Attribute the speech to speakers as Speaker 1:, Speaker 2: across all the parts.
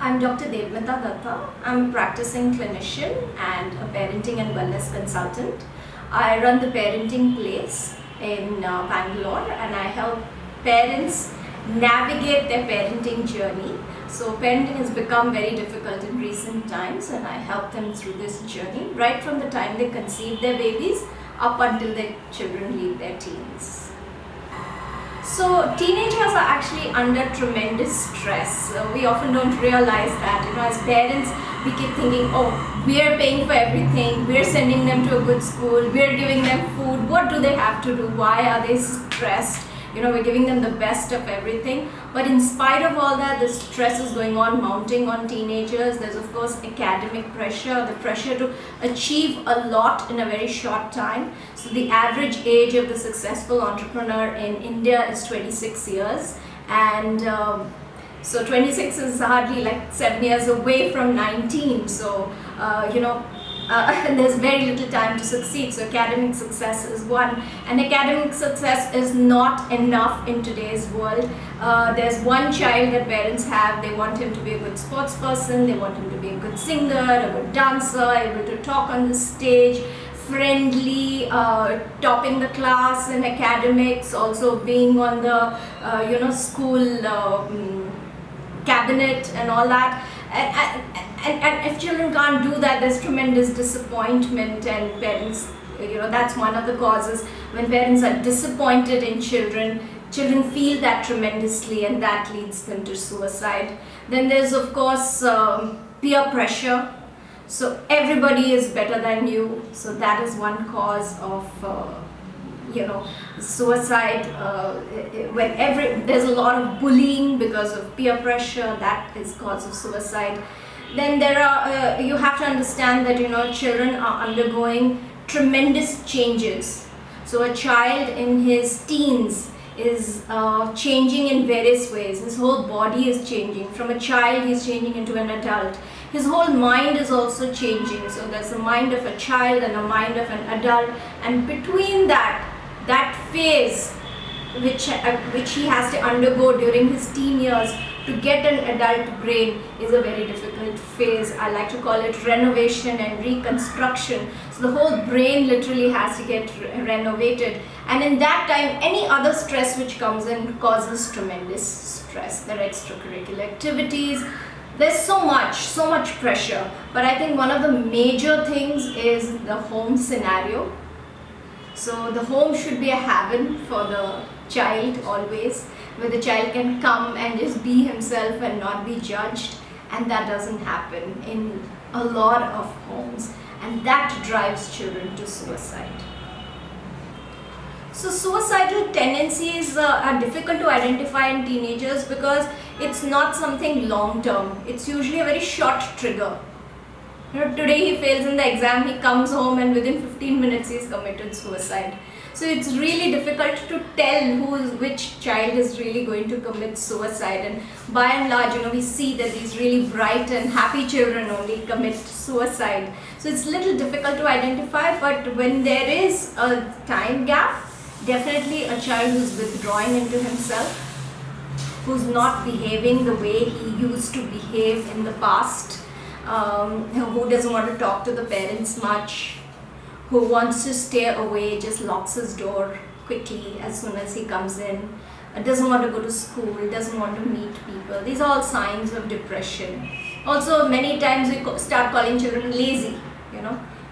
Speaker 1: I'm Dr. Debmitta Dutta. I'm a practicing clinician and a parenting and wellness consultant. I run the parenting place in Bangalore, and I help parents navigate their parenting journey. So parenting has become very difficult in recent times, and I help them through this journey right from the time they conceive their babies up until their children leave their teens. So teenagers are actually under tremendous stress. We often don't realize that. As parents, we keep thinking, oh, we are paying for everything, we're sending them to a good school, we're giving them food, what do they have to do, why are they stressed? We're giving them the best of everything. But in spite of all that, the stress is going on, mounting on teenagers. There's of course academic pressure, the pressure to achieve a lot in a very short time. So the average age of the successful entrepreneur in India is 26 years. And so 26 is hardly like 7 years away from 19. So, and there's very little time to succeed. So academic success is one, and academic success is not enough in today's world. There's one child that parents have. They want him to be a good sports person, they want him to be a good singer, a good dancer, able to talk on the stage, friendly, topping the class in academics, also being on the school cabinet and all that. And if children can't do that, there's tremendous disappointment, and parents, that's one of the causes. When parents are disappointed in children, children feel that tremendously, and that leads them to suicide. Then there's of course peer pressure. So everybody is better than you, so that is one cause of suicide. When there's a lot of bullying because of peer pressure, that is cause of suicide. Then there are you have to understand that children are undergoing tremendous changes. So a child in his teens is changing in various ways. His whole body is changing. From a child, he's changing into an adult. His whole mind is also changing. So there's a mind of a child and a mind of an adult, and between that phase which he has to undergo during his teen years to get an adult brain is a very difficult phase. I like to call it renovation and reconstruction. So the whole brain literally has to get renovated, and in that time any other stress which comes in causes tremendous stress. There are extracurricular activities, there's so much pressure. But I think one of the major things is the home scenario. So the home should be a haven for the child always, where the child can come and just be himself and not be judged, and that doesn't happen in a lot of homes, and that drives children to suicide. So suicidal tendencies are difficult to identify in teenagers because it's not something long term. It's usually a very short trigger. Today he fails in the exam, he comes home, and within 15 minutes he's committed suicide. So it's really difficult to tell which child is really going to commit suicide, and by and large, we see that these really bright and happy children only commit suicide. So it's a little difficult to identify, but when there is a time gap, definitely a child who's withdrawing into himself, who's not behaving the way he used to behave in the past, who doesn't want to talk to the parents much, who wants to stay away, just locks his door quickly as soon as he comes in, doesn't want to go to school, doesn't want to meet people. These are all signs of depression. Also, many times we start calling children lazy.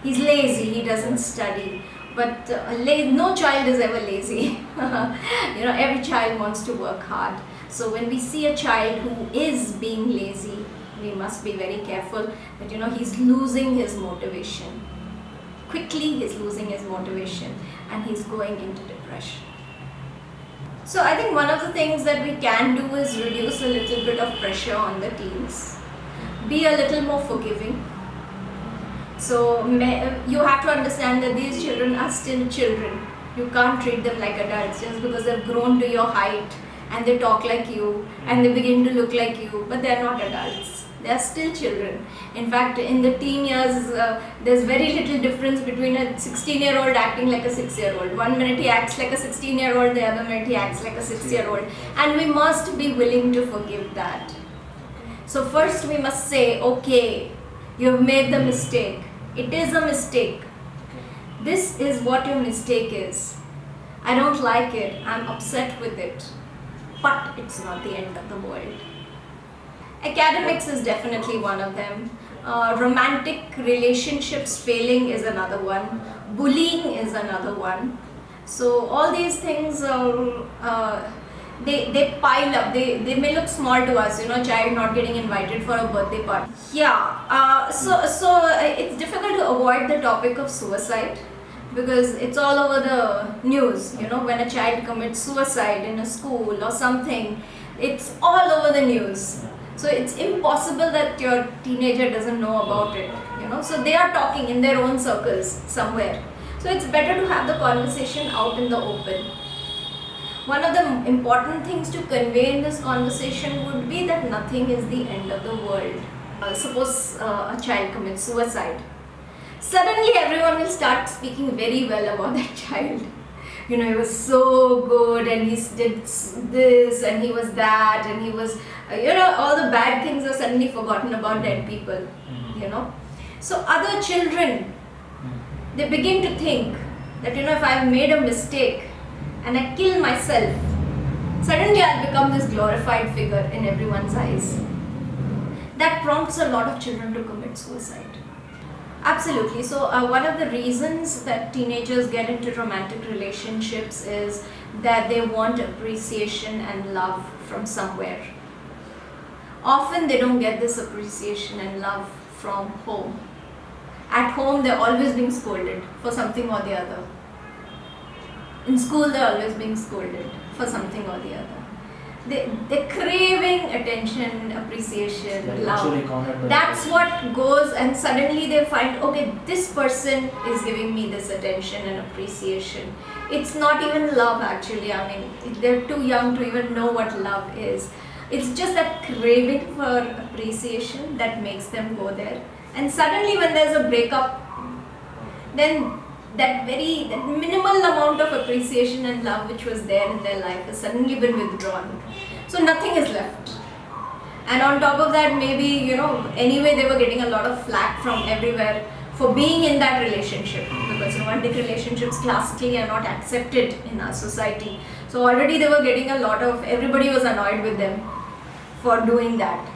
Speaker 1: He's lazy, he doesn't study. But no child is ever lazy. Every child wants to work hard. So when we see a child who is being lazy, we must be very careful that he's losing his motivation. Quickly he's losing his motivation, and he's going into depression. So I think one of the things that we can do is reduce a little bit of pressure on the teens. Be a little more forgiving. So you have to understand that these children are still children. You can't treat them like adults just because they've grown to your height and they talk like you and they begin to look like you, but they're not adults. They are still children. In fact, in the teen years, there's very little difference between a 16-year-old acting like a 6-year-old. One minute he acts like a 16-year-old, the other minute he acts like a 6-year-old. And we must be willing to forgive that. So first we must say, okay, you've made the mistake. It is a mistake. This is what your mistake is. I don't like it. I'm upset with it. But it's not the end of the world. Academics is definitely one of them. Romantic relationships failing is another one. Bullying is another one. So all these things they pile up. They may look small to us, child not getting invited for a birthday party. Yeah. So it's difficult to avoid the topic of suicide because it's all over the news. When a child commits suicide in a school or something, it's all over the news. So it's impossible that your teenager doesn't know about it. So they are talking in their own circles somewhere. So it's better to have the conversation out in the open. One of the important things to convey in this conversation would be that nothing is the end of the world. Suppose a child commits suicide. Suddenly everyone will start speaking very well about that child. He was so good and he did this and he was that and he was, all the bad things are suddenly forgotten about dead people, So other children, they begin to think that, if I've made a mistake and I kill myself, suddenly I'll become this glorified figure in everyone's eyes. That prompts a lot of children to commit suicide. Absolutely. So one of the reasons that teenagers get into romantic relationships is that they want appreciation and love from somewhere. Often they don't get this appreciation and love from home. At home they're always being scolded for something or the other. In school they're always being scolded for something or the other. They're craving attention, appreciation, love. That's what goes, and suddenly they find, okay, this person is giving me this attention and appreciation. It's not even love actually. They're too young to even know what love is. It's just that craving for appreciation that makes them go there. And suddenly when there's a breakup, then that minimal amount of appreciation and love which was there in their life has suddenly been withdrawn. So nothing is left. And on top of that, maybe, anyway they were getting a lot of flack from everywhere for being in that relationship, because romantic relationships classically are not accepted in our society. So already they were getting everybody was annoyed with them for doing that.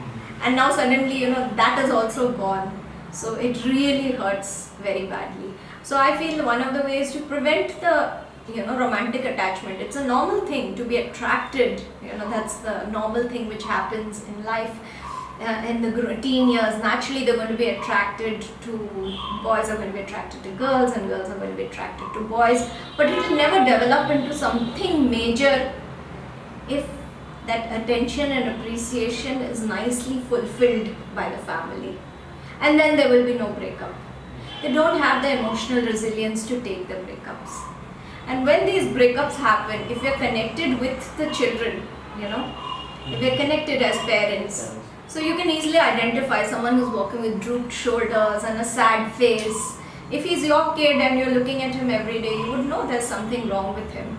Speaker 1: And now suddenly, that is also gone. So it really hurts very badly. So I feel one of the ways to prevent the romantic attachment, it's a normal thing to be attracted, that's the normal thing which happens in life. In the teen years, naturally they're going to be attracted to, boys are going to be attracted to girls and girls are going to be attracted to boys, but it will never develop into something major if that attention and appreciation is nicely fulfilled by the family. And then there will be no breakup. They don't have the emotional resilience to take the breakups. And when these breakups happen, if you're connected with the children, if you're connected as parents, so you can easily identify someone who's walking with drooped shoulders and a sad face. If he's your kid and you're looking at him every day, you would know there's something wrong with him.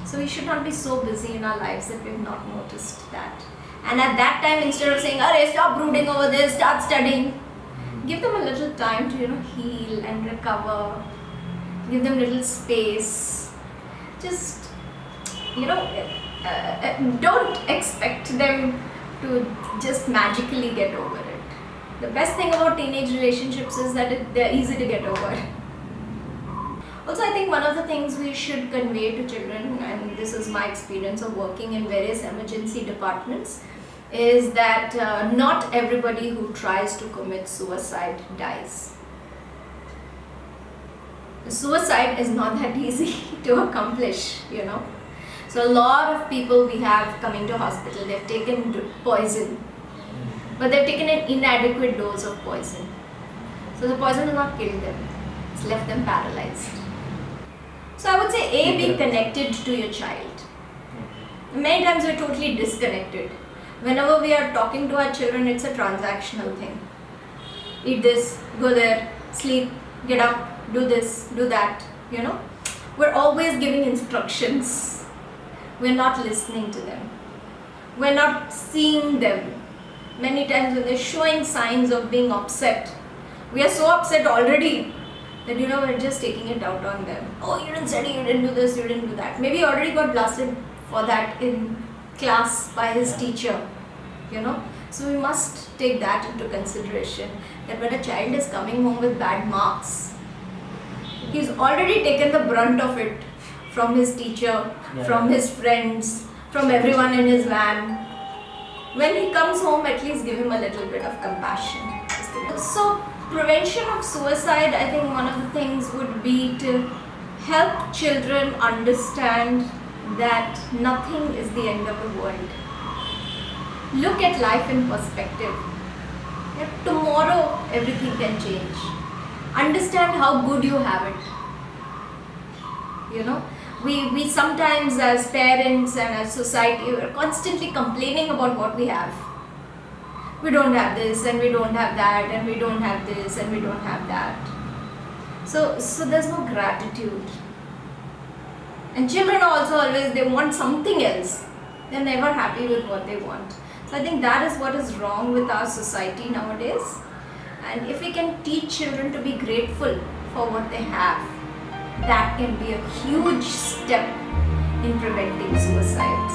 Speaker 1: So we should not be so busy in our lives that we've not noticed that. And at that time, instead of saying, "Arey, stop brooding over this, start studying," give them a little time to heal and recover. Give them little space. Just don't expect them to just magically get over it. The best thing about teenage relationships is that they're easy to get over. Also, I think one of the things we should convey to children, and this is my experience of working in various emergency departments, is that not everybody who tries to commit suicide dies. Suicide is not that easy to accomplish, So a lot of people we have coming to hospital, they've taken poison, but they've taken an inadequate dose of poison. So the poison has not killed them, it's left them paralyzed. So I would say be connected to your child. Many times we're totally disconnected. Whenever we are talking to our children, it's a transactional thing. Eat this, go there, sleep, get up, do this, do that, We're always giving instructions. We're not listening to them. We're not seeing them. many times when they're showing signs of being upset, we are so upset already that we're just taking it out on them. Oh, you didn't study, you didn't do this, you didn't do that. Maybe he already got blasted for that in class by his teacher. So we must take that into consideration, that when a child is coming home with bad marks, he's already taken the brunt of it from his teacher, from his friends, from everyone in his van. When he comes home, at least give him a little bit of compassion. So prevention of suicide, I think one of the things would be to help children understand that nothing is the end of the world. Look at life in perspective. Tomorrow everything can change. Understand how good you have it. We sometimes as parents and as society are constantly complaining about what we have. We don't have this and we don't have that and we don't have this and we don't have that. So there's no gratitude. And children also always, they want something else. They're never happy with what they want. So I think that is what is wrong with our society nowadays. And if we can teach children to be grateful for what they have, that can be a huge step in preventing suicides.